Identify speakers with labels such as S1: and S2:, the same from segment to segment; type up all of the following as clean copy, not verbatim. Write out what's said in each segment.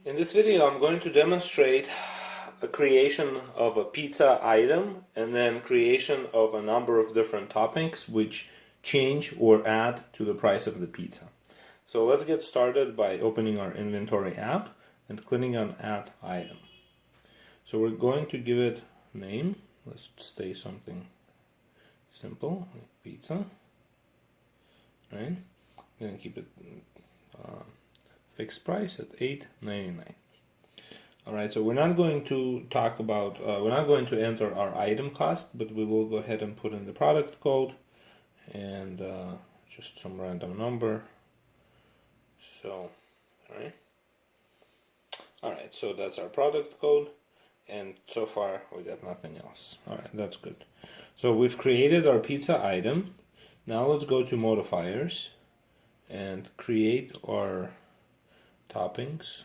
S1: In this video I'm going to demonstrate a creation of a pizza item and then creation of a number of different toppings which change or add to the price of the pizza. So let's get started by opening our inventory app and clicking on add item. So we're going to give it a name. Let's say something simple like pizza. Right? I'm going to keep it fixed price at $8.99. Alright, so we're not going to talk about, we're not going to enter our item cost, but we will go ahead and put in the product code and just some random number. So, alright, so that's our product code, and so far we got nothing else. Alright, that's good. So we've created our pizza item. Now let's go to Modifiers and create our toppings.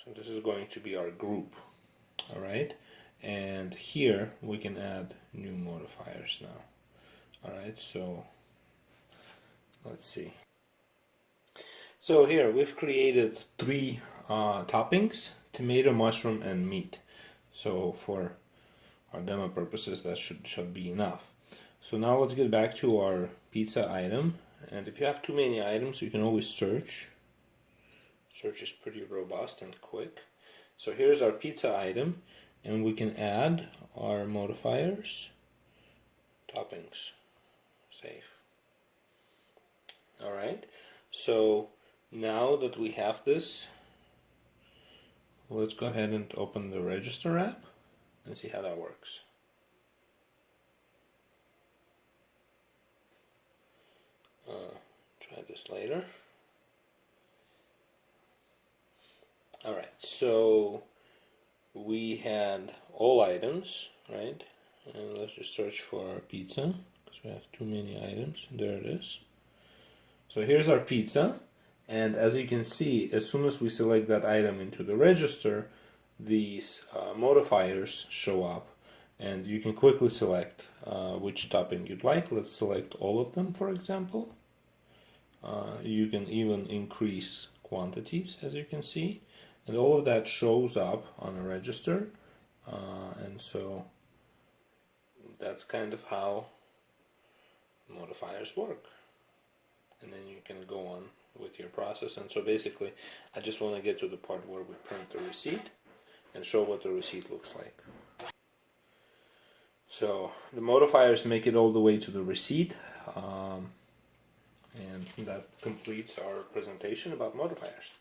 S1: So this is going to be our group, alright, and here we can add new modifiers now. Alright, so let's see. So here we've created three toppings: tomato, mushroom, and meat. So for our demo purposes that should be enough. So now let's get back to our pizza item, and if you have too many items you can always search. Search is pretty robust and quick. So here's our pizza item, and we can add our modifiers, toppings, save. Alright, so now that we have this, let's go ahead and open the register app and see how that works. Try this later. Alright, so we had all items, right? And let's just search for our pizza because we have too many items. There it is. So here's our pizza, and as you can see, as soon as we select that item into the register, these modifiers show up, and you can quickly select which topping you'd like. Let's select all of them, for example. You can even increase quantities, as you can see. And all of that shows up on a register, and so that's kind of how modifiers work. And then you can go on with your process. And so basically, I just want to get to the part where we print the receipt and show what the receipt looks like. So the modifiers make it all the way to the receipt, and that completes our presentation about modifiers.